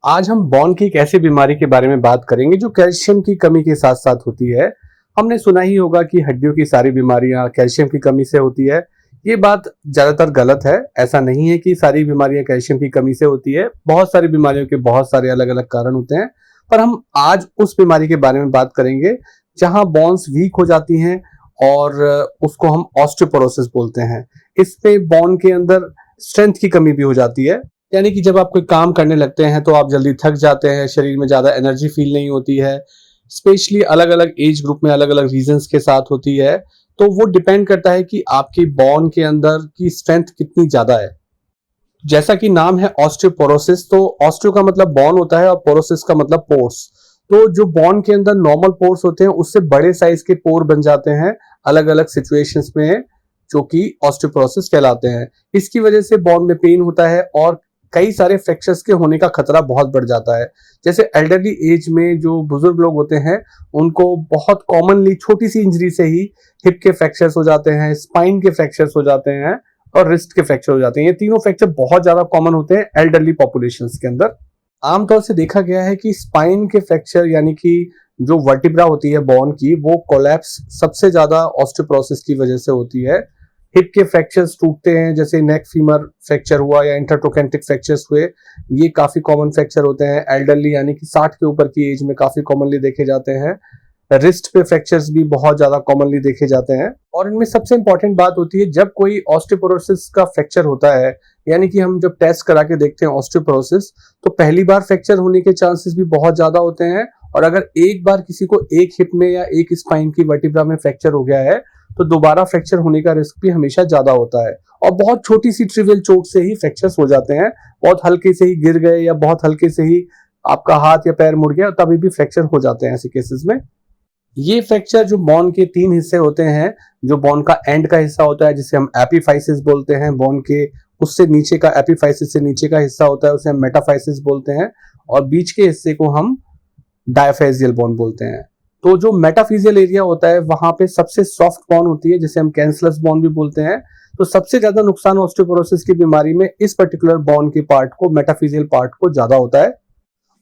आज हम बॉन की एक ऐसी बीमारी के बारे में बात करेंगे जो कैल्शियम की कमी के साथ साथ होती है। हमने सुना ही होगा कि हड्डियों की सारी बीमारियां कैल्शियम की कमी से होती है। ये बात ज्यादातर गलत है। ऐसा नहीं है कि सारी बीमारियां कैल्शियम की कमी से होती है। बहुत सारी बीमारियों के बहुत सारे अलग अलग कारण होते हैं। पर हम आज उस बीमारी के बारे में बात करेंगे जहां बॉन्स वीक हो जाती हैं और उसको हम ऑस्टियोपोरोसिस बोलते हैं। इसमें बॉन के अंदर स्ट्रेंथ की कमी भी हो जाती है। यानी कि जब आप कोई काम करने लगते हैं तो आप जल्दी थक जाते हैं, शरीर में ज्यादा एनर्जी फील नहीं होती है। स्पेशली अलग अलग एज ग्रुप में अलग अलग रीजंस के साथ होती है। तो वो डिपेंड करता है कि आपकी बॉन के अंदर की स्ट्रेंथ कितनी ज्यादा है। जैसा कि नाम है ऑस्टियोपोरोसिस, तो ऑस्टियो का मतलब बॉन होता है और पोरोसिस का मतलब पोर्स। तो जो बॉन के अंदर नॉर्मल पोर्स होते हैं उससे बड़े साइज के पोर बन जाते हैं अलग अलग सिचुएशंस में, जो कि ऑस्टियोपोरोसिस कहलाते हैं। इसकी वजह से बॉन में पेन होता है और कई सारे फ्रैक्चर्स के होने का खतरा बहुत बढ़ जाता है। जैसे एल्डरली एज में जो बुजुर्ग लोग होते हैं उनको बहुत कॉमनली छोटी सी इंजरी से ही हिप के फ्रैक्चर्स हो जाते हैं, स्पाइन के फ्रैक्चर्स हो जाते हैं और रिस्ट के फ्रैक्चर हो जाते हैं। ये तीनों फ्रैक्चर बहुत ज्यादा कॉमन होते हैं एल्डरली पॉपुलेशंस के अंदर। आमतौर से देखा गया है कि स्पाइन के फ्रैक्चर यानी कि जो वर्टिब्रा होती है बॉन की, वो कोलैप्स सबसे ज्यादा ऑस्टियोपोरोसिस की वजह से होती है। हिप के फ्रैक्चर्स टूटते हैं, जैसे नेक फीमर फ्रैक्चर हुआ या इंटरट्रोकेंटिक फ्रैक्चर्स हुए, ये काफी कॉमन फ्रैक्चर होते हैं एल्डरली यानी कि 60 के ऊपर की एज में काफी कॉमनली देखे जाते हैं। रिस्ट पे फ्रैक्चर्स भी बहुत ज्यादा कॉमनली देखे जाते हैं। और इनमें सबसे इंपॉर्टेंट बात होती है, जब कोई ऑस्टियोपोरोसिस का फ्रैक्चर होता है, यानी कि हम जब टेस्ट करा के देखते हैं ऑस्टियोपोरोसिस, तो पहली बार फ्रैक्चर होने के चांसेस भी बहुत ज्यादा होते हैं। और अगर एक बार किसी को एक हिप में या एक स्पाइन की वर्टिब्रा में फ्रैक्चर हो गया है तो दोबारा फ्रैक्चर होने का रिस्क भी हमेशा ज्यादा होता है। और बहुत छोटी सी ट्रिवियल चोट से ही फ्रैक्चर्स हो जाते हैं। बहुत हल्के से ही गिर गए या बहुत हल्के से ही आपका हाथ या पैर मुड़ गया तभी भी फ्रैक्चर हो जाते हैं ऐसे केसेस में। ये फ्रैक्चर जो बॉन के तीन हिस्से होते हैं, जो बॉन का एंड का हिस्सा होता है जिसे हम एपिफाइसिस बोलते हैं, बॉन के उससे नीचे का एपिफाइसिस से नीचे का हिस्सा होता है उसे हम मेटाफाइसिस बोलते हैं, और बीच के हिस्से को हम डायफेजियल बोन बोलते हैं। तो जो मेटाफिजियल एरिया होता है वहां पे सबसे सॉफ्ट बोन होती है जिसे हम कैंसलस बोन भी बोलते हैं। तो सबसे ज्यादा नुकसान ऑस्टियोपोरोसिस की बीमारी में इस पर्टिकुलर बोन के पार्ट को, मेटाफिजियल पार्ट को ज्यादा होता है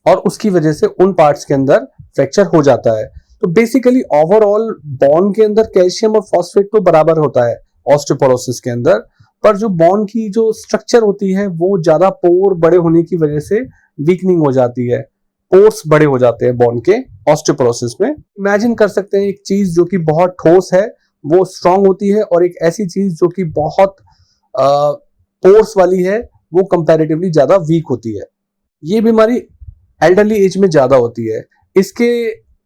और उसकी वजह से उन पार्ट्स के अंदर फ्रैक्चर हो जाता है। तो बेसिकली ओवरऑल बॉन के अंदर कैल्शियम और फॉस्फेट तो बराबर होता है ऑस्टियोपोरोसिस के अंदर, पर जो बॉन की जो स्ट्रक्चर होती है वो ज्यादा पोर बड़े होने की वजह से वीकनिंग हो जाती है। पोर्स बड़े हो जाते हैं बॉन के ऑस्टियोपोरोसिस में। इमेजिन कर सकते हैं एक चीज जो कि बहुत ठोस है वो स्ट्रांग होती है, और एक ऐसी चीज जो कि बहुत पोर्स वाली है वो कंपैरेटिवली ज्यादा वीक होती है। ये बीमारी एल्डरली एज में ज्यादा होती है। इसके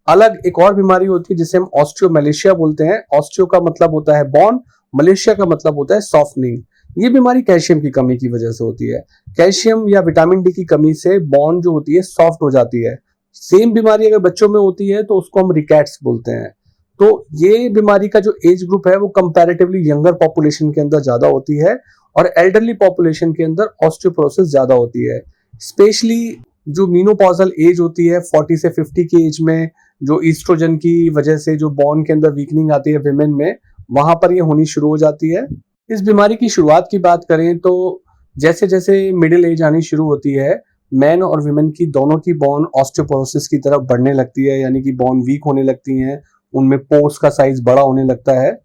अलग एक और बीमारी होती है जिसे हम ऑस्टियोमेलेशिया बोलते हैं। ऑस्टियो का मतलब होता है बॉन, मलेशिया का मतलब होता है सॉफ्टनिंग। ये बीमारी कैल्शियम की कमी की वजह से होती है। कैल्शियम या विटामिन डी की कमी से बॉन जो होती है सॉफ्ट हो जाती है। सेम बीमारी अगर बच्चों में होती है तो उसको हम रिकेट्स बोलते हैं। तो ये बीमारी का जो एज ग्रुप है वो कंपैरेटिवली यंगर पॉपुलेशन के अंदर ज्यादा होती है और एल्डरली पॉपुलेशन के अंदर ऑस्टियोपोरोसिस ज्यादा होती है। स्पेशली जो मीनोपॉजल एज होती है 40 से 50 की एज में, जो ईस्ट्रोजन की वजह से जो बॉन के अंदर वीकनिंग आती है विमेन में, वहां पर ये होनी शुरू हो जाती है। इस बीमारी की शुरुआत की बात करें तो जैसे जैसे मिडिल एज आनी शुरू होती है, मैन और विमेन की दोनों की बॉन ऑस्टियोपोरोसिस की तरफ बढ़ने लगती है, यानी कि बॉन वीक होने लगती हैं, उनमें पोर्स का साइज बड़ा होने लगता है।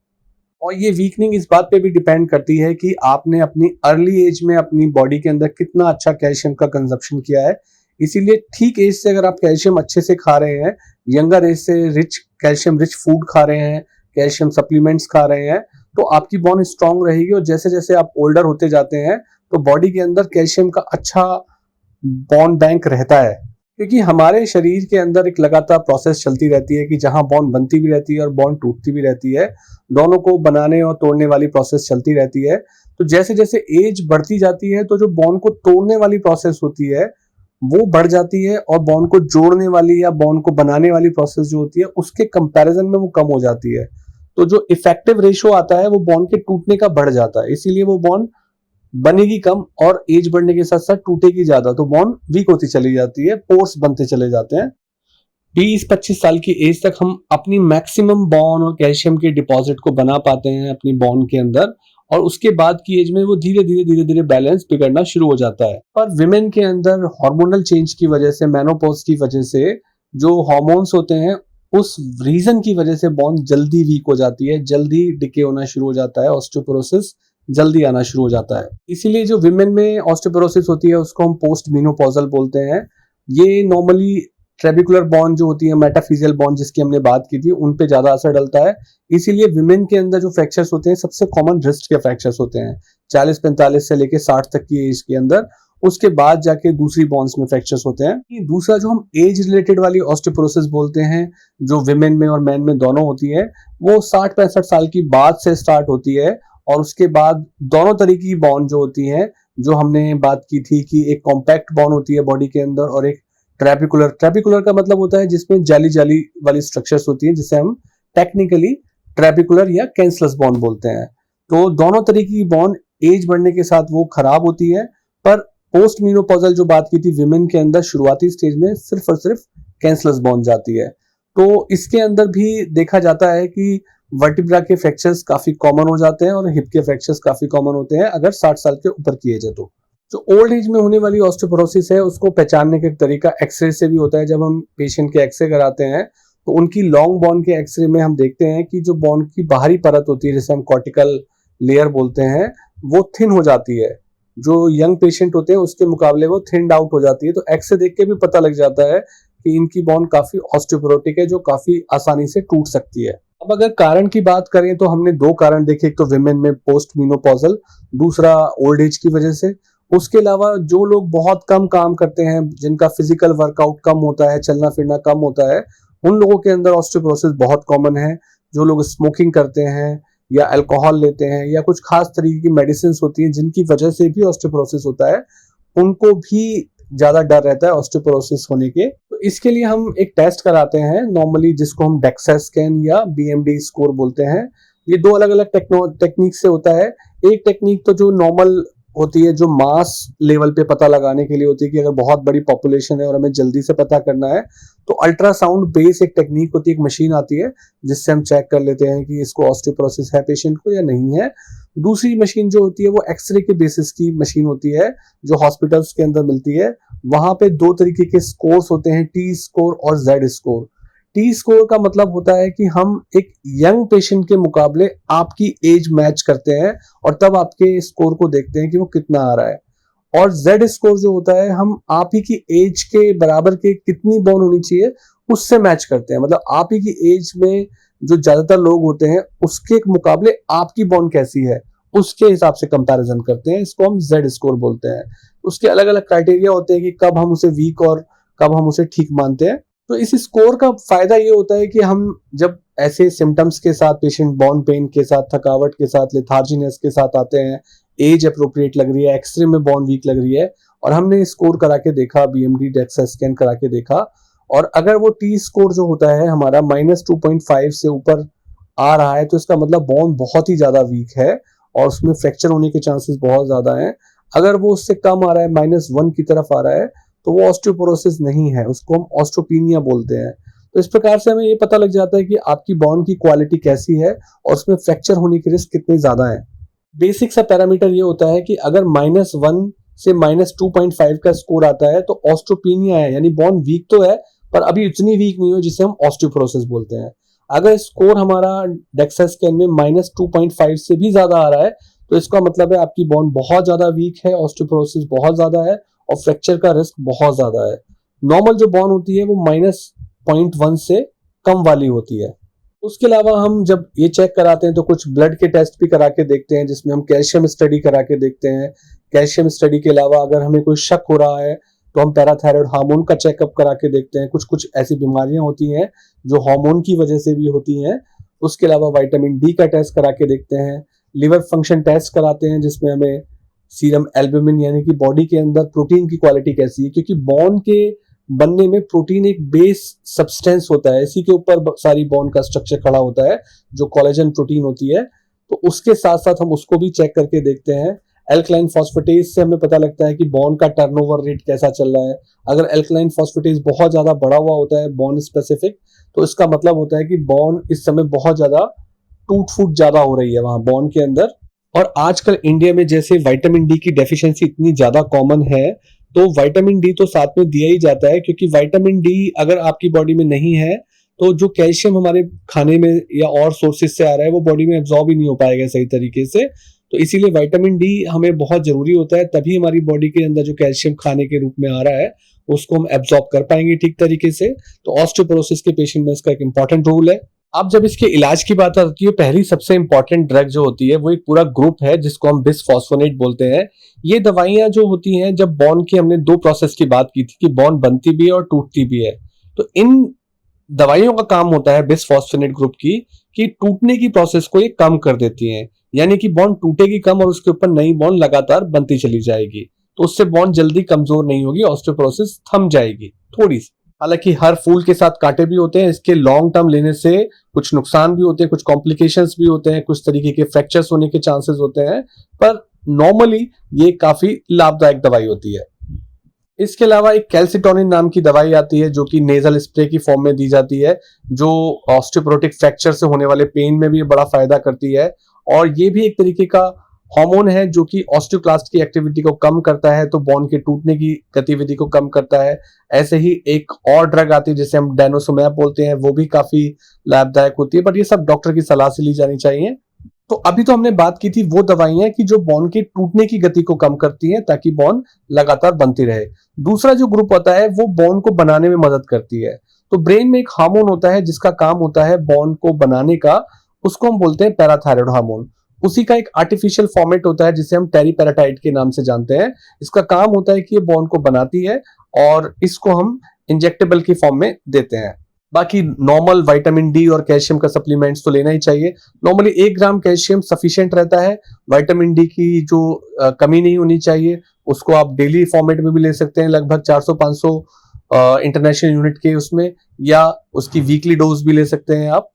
और ये वीकनिंग इस बात पे भी डिपेंड करती है कि आपने अपनी अर्ली एज में अपनी बॉडी के अंदर कितना अच्छा कैल्शियम का कंजप्शन किया है। इसीलिए ठीक एज से अगर आप कैल्शियम अच्छे से खा रहे हैं, यंगर एज से कैल्शियम रिच फूड खा रहे हैं, कैल्शियम सप्लीमेंट्स खा रहे हैं, तो आपकी बॉन स्ट्रांग रहेगी। और जैसे जैसे आप ओल्डर होते जाते हैं तो बॉडी के अंदर कैल्शियम का अच्छा बॉन बैंक रहता है, क्योंकि हमारे शरीर के अंदर एक लगातार प्रोसेस चलती रहती है कि जहां बॉन बनती भी रहती है और बॉन टूटती भी रहती है। दोनों को बनाने और तोड़ने वाली प्रोसेस चलती रहती है। तो जैसे जैसे एज बढ़ती जाती है तो जो बॉन को तोड़ने वाली प्रोसेस होती है वो बढ़ जाती है, और बॉन को जोड़ने वाली या बॉन को बनाने वाली प्रोसेस जो होती है उसके कंपैरिजन में वो कम हो जाती है। तो जो इफेक्टिव रेशो आता है वो बॉन के टूटने का बढ़ जाता है, इसीलिए वो बॉन बनेगी कम और एज बढ़ने के साथ साथ टूटेगी ज्यादा, तो बॉन वीक होती चली जाती है, पोर्स बनते चले जाते हैं। 20-25 साल की एज तक हम अपनी मैक्सिमम बॉन और कैल्शियम के डिपॉजिट को बना पाते हैं अपनी बॉन के अंदर, और उसके बाद की एज में वो धीरे धीरे बैलेंस बिगड़ना शुरू हो जाता है। पर विमेन के अंदर हार्मोनल चेंज की वजह से, मेनोपॉज की वजह से जो हार्मोन्स होते हैं उस रीजन की वजह से बोन जल्दी वीक हो जाती है, जल्दी डिके होना शुरू हो जाता है, ऑस्टियोपोरोसिस जल्दी आना शुरू हो जाता है। इसीलिए जो विमेन में ऑस्टियोपोरोसिस होती है उसको हम पोस्ट मेनोपॉजल बोलते हैं। ये नॉर्मली ट्रेबिकुलर बॉन जो होती है, मेटाफिजियल बॉन जिसकी हमने बात की थी, उन पे ज्यादा असर डलता है। इसीलिए विमेन के अंदर जो फ्रैक्चर्स होते हैं सबसे कॉमन रिस्ट के फ्रैक्चर्स होते हैं 40-45 से लेके 60 तक की एज के अंदर। उसके बाद जाके दूसरी बॉन्स में फ्रैक्चर्स होते हैं। दूसरा जो हम एज रिलेटेड वाली ऑस्टियोपोरोसिस बोलते हैं, जो विमेन में और मैन में दोनों होती है, वो 60-65 साल की बाद से स्टार्ट होती है। और उसके बाद दोनों तरीके की बॉन जो होती है, जो हमने बात की थी कि एक कॉम्पैक्ट बॉन होती है बॉडी के अंदर और एक ट्रेबिकुलर। ट्रेबिकुलर का मतलब होता है जिसमें जाली जाली वाली स्ट्रक्चर्स होती हैं, जिसे हम टेक्निकली ट्रेबिकुलर या कैंसलस बॉन बोलते हैं। तो दोनों तरीके की बॉन एज बढ़ने के साथ वो खराब होती है। पर पोस्ट मेनोपॉजल जो बात की थी विमेन के अंदर, शुरुआती स्टेज में सिर्फ और सिर्फ कैंसलस बॉन जाती है। तो इसके अंदर भी देखा जाता है कि वर्टिब्रा के फ्रैक्चर्स काफी कॉमन हो जाते हैं और हिप के फ्रैक्चर्स काफी कॉमन होते हैं अगर 60 साल के ऊपर की एज है तो। जो ओल्ड एज में होने वाली ऑस्टियोपोरोसिस है उसको पहचानने का तरीका एक्सरे से भी होता है। जब हम पेशेंट के एक्सरे कराते हैं तो उनकी लॉन्ग बॉन के एक्सरे में हम देखते हैं कि जो बॉन की बाहरी परत होती है, जिसे हम कॉर्टिकल लेयर बोलते हैं, वो थिन हो जाती है। जो यंग पेशेंट होते हैं उसके मुकाबले वो थिन्ड आउट हो जाती है। तो एक्सरे देख के भी पता लग जाता है कि इनकी बॉन काफी ऑस्टियोपोरोटिक है, जो काफी आसानी से टूट सकती है। अब अगर कारण की बात करें तो हमने दो कारण देखे, एक तो विमेन में पोस्ट मेनोपॉजल, दूसरा ओल्ड एज की वजह से। उसके अलावा जो लोग बहुत कम काम करते हैं, जिनका फिजिकल वर्कआउट कम होता है, चलना फिरना कम होता है, उन लोगों के अंदर ऑस्टियोपोरोसिस बहुत कॉमन है। जो लोग स्मोकिंग करते हैं या अल्कोहल लेते हैं या कुछ खास तरीके की मेडिसिन होती हैं जिनकी वजह से भी ऑस्टियोपोरोसिस होता है, उनको भी ज्यादा डर रहता है ऑस्टियोपोरोसिस होने के। तो इसके लिए हम एक टेस्ट कराते हैं नॉर्मली, जिसको हम डेक्सा स्कैन या बीएमडी स्कोर बोलते हैं। ये दो अलग अलग टेक्निक से होता है। एक टेक्निक तो जो नॉर्मल होती है, जो मास लेवल पे पता लगाने के लिए होती है कि अगर बहुत बड़ी पॉपुलेशन है और हमें जल्दी से पता करना है, तो अल्ट्रासाउंड बेस एक टेक्निक होती है, एक मशीन आती है जिससे हम चेक कर लेते हैं कि इसको ऑस्टियोपोरोसिस है पेशेंट को या नहीं है। दूसरी मशीन जो होती है वो एक्सरे के बेसिस की मशीन होती है, जो हॉस्पिटल्स के अंदर मिलती है। वहां पे दो तरीके के स्कोर्स होते हैं, टी स्कोर और जेड स्कोर। टी स्कोर का मतलब होता है कि हम एक यंग पेशेंट के मुकाबले आपकी एज मैच करते हैं और तब आपके स्कोर को देखते हैं कि वो कितना आ रहा है। और जेड स्कोर जो होता है, हम आप ही की एज के बराबर के कितनी बॉन होनी चाहिए उससे मैच करते हैं। मतलब आप ही की एज में जो ज्यादातर लोग होते हैं उसके मुकाबले आपकी बॉन कैसी है, उसके हिसाब से कंपैरिजन करते हैं। इसको हम जेड स्कोर बोलते हैं। उसके अलग अलग क्राइटेरिया होते हैं कि कब हम उसे वीक और कब हम उसे ठीक मानते हैं। तो इस स्कोर का फायदा ये होता है कि हम जब ऐसे सिम्टम्स के साथ, पेशेंट बॉन पेन के साथ, थकावट के साथ, लेथार्जीनेस के साथ आते हैं, एज अप्रोप्रिएट लग रही है, एक्सरे में बॉन वीक लग रही है, और हमने स्कोर करा के देखा, बीएमडी डेक्सा स्कैन करा के देखा, और अगर वो टी स्कोर जो होता है हमारा -2.5 से ऊपर आ रहा है, तो इसका मतलब बॉन बहुत ही ज्यादा वीक है और उसमें फ्रैक्चर होने के चांसेस बहुत ज्यादा हैं। अगर वो उससे कम आ रहा है, -1 की तरफ आ रहा है, तो वो ऑस्टियोपोरोसिस नहीं है, उसको हम ऑस्टियोपेनिया बोलते हैं। तो इस प्रकार से हमें ये पता लग जाता है कि आपकी बॉन की क्वालिटी कैसी है और उसमें फ्रैक्चर होने के रिस्क कितने ज्यादा है। बेसिक सा पैरामीटर ये होता है कि अगर -1 से -2.5 का स्कोर आता है तो ऑस्टियोपेनिया है, यानी बॉन वीक तो है पर अभी इतनी वीक नहीं हो जिसे हम ऑस्टियोपोरोसिस बोलते हैं। अगर स्कोर हमारा डेक्सा स्कैन में -2.5 से भी ज्यादा आ रहा है तो इसका मतलब है आपकी बॉन बहुत ज्यादा वीक है, ऑस्टियोपोरोसिस बहुत ज्यादा है और फ्रैक्चर का रिस्क बहुत ज्यादा है। नॉर्मल जो बॉन होती है वो -0.1 से कम वाली होती है। उसके अलावा हम जब ये चेक कराते हैं तो कुछ ब्लड के टेस्ट भी करा के देखते हैं, जिसमें हम कैल्शियम स्टडी करा के देखते हैं। कैल्शियम स्टडी के अलावा अगर हमें कोई शक हो रहा है तो हम पैराथायराइड हार्मोन का चेकअप करा के देखते हैं। कुछ कुछ ऐसी बीमारियां होती हैं जो हार्मोन की वजह से भी होती हैं। उसके अलावा विटामिन डी का टेस्ट करा के देखते हैं। लिवर फंक्शन टेस्ट कराते हैं, जिसमें हमें सीरम एल्बुमिन यानी कि बॉडी के अंदर प्रोटीन की क्वालिटी कैसी है, क्योंकि बॉन के बनने में प्रोटीन एक बेस सब्सटेंस होता है, इसी के ऊपर सारी बॉन का स्ट्रक्चर खड़ा होता है, जो कोलेजन प्रोटीन होती है। तो उसके साथ साथ हम उसको भी चेक करके देखते हैं। एल्कलाइन फॉस्फेटेज से हमें पता लगता है कि बॉन का टर्नओवर रेट कैसा चल रहा है। अगर एल्कलाइन फॉस्फेटेज बहुत ज्यादा बढ़ा हुआ होता है बॉन स्पेसिफिक, तो इसका मतलब होता है कि बॉन इस समय बहुत ज्यादा टूट फूट ज्यादा हो रही है वहां बॉन के अंदर। और आजकल इंडिया में जैसे विटामिन डी की डेफिशिएंसी इतनी ज्यादा कॉमन है, तो विटामिन डी तो साथ में दिया ही जाता है, क्योंकि विटामिन डी अगर आपकी बॉडी में नहीं है तो जो कैल्शियम हमारे खाने में या और सोर्सेज से आ रहा है वो बॉडी में एब्जॉर्ब ही नहीं हो पाएगा सही तरीके से। तो इसीलिए विटामिन डी हमें बहुत जरूरी होता है, तभी हमारी बॉडी के अंदर जो कैल्शियम खाने के रूप में आ रहा है उसको हम एब्जॉर्ब कर पाएंगे ठीक तरीके से। तो ऑस्टियोपोरोसिस के पेशेंट में इसका एक इंपॉर्टेंट रोल है। अब जब इसके इलाज की बात आती है, पहली सबसे इंपॉर्टेंट ड्रग जो होती है वो एक पूरा ग्रुप है जिसको हम बिसफॉस्फोनेट बोलते हैं। ये दवाइयां जो होती हैं, जब बॉन की हमने दो प्रोसेस की बात की थी कि बॉन बनती भी है और टूटती भी है, तो इन दवाइयों का काम होता है बिसफॉस्फोनेट ग्रुप की कि टूटने की प्रोसेस को ये कम कर देती हैं, यानी कि बॉन्ड टूटेगी कम और उसके ऊपर नई बॉन्ड लगातार बनती चली जाएगी। तो उससे बॉन्ड जल्दी कमजोर नहीं होगी, ऑस्टियोपोरोसिस थम जाएगी थोड़ी सी। हालांकि हर फूल के साथ कांटे भी होते हैं, इसके लॉन्ग टर्म लेने से कुछ नुकसान भी होते हैं, कुछ कॉम्प्लिकेशंस भी होते हैं, कुछ तरीके के फ्रैक्चर्स होने के चांसेस होते हैं, पर नॉर्मली ये काफी लाभदायक दवाई होती है। इसके अलावा एक कैल्सिटोनिन नाम की दवाई आती है जो कि नेजल स्प्रे की फॉर्म में दी जाती है, जो ऑस्टियोपोरोटिक फ्रैक्चर से होने वाले पेन में भी बड़ा फायदा करती है। और ये भी एक तरीके का हार्मोन है जो कि ऑस्टियोक्लास्ट की एक्टिविटी को कम करता है, तो बोन के टूटने की गतिविधि को कम करता है। ऐसे ही एक और ड्रग आती है जिसे हम डेनोसोमैब बोलते हैं, वो भी काफी लाभदायक होती है, पर ये सब डॉक्टर की सलाह से ली जानी चाहिए। तो अभी तो हमने बात की थी वो दवाइयां कि जो बॉन के टूटने की गति को कम करती हैं ताकि बॉन लगातार बनती रहे। दूसरा जो ग्रुप होता है वो बॉन को बनाने में मदद करती है। तो ब्रेन में एक हार्मोन होता है जिसका काम होता है बॉन को बनाने का, उसको हम बोलते हैं पैराथायरॉयड हार्मोन। उसी का एक आर्टिफिशियल फॉर्मेट होता है जिसे हम टेरिपेराटाइड के नाम से जानते हैं। इसका काम होता है कि ये बॉन को बनाती है और इसको हम इंजेक्टेबल की फॉर्म में देते हैं। बाकी नॉर्मल विटामिन डी और कैल्शियम का सप्लीमेंट्स तो लेना ही चाहिए। नॉर्मली 1 ग्राम कैल्शियम सफिशिएंट रहता है। विटामिन डी की जो कमी नहीं होनी चाहिए, उसको आप डेली फॉर्मेट में भी ले सकते हैं, लगभग 400-500 इंटरनेशनल यूनिट के उसमें, या उसकी वीकली डोज भी ले सकते हैं आप।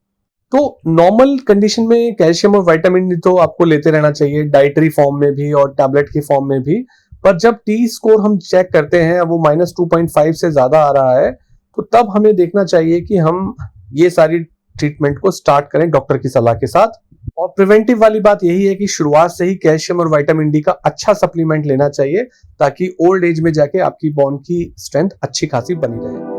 तो नॉर्मल कंडीशन में कैल्शियम और विटामिन डी तो आपको लेते रहना चाहिए, डाइटरी फॉर्म में भी और टैबलेट की फॉर्म में भी। पर जब टी स्कोर हम चेक करते हैं वो -2.5 से ज्यादा आ रहा है, तो तब हमें देखना चाहिए कि हम ये सारी ट्रीटमेंट को स्टार्ट करें डॉक्टर की सलाह के साथ। और प्रिवेंटिव वाली बात यही है कि शुरुआत से ही कैल्शियम और विटामिन डी का अच्छा सप्लीमेंट लेना चाहिए, ताकि ओल्ड एज में जाके आपकी बोन की स्ट्रेंथ अच्छी खासी बनी रहे।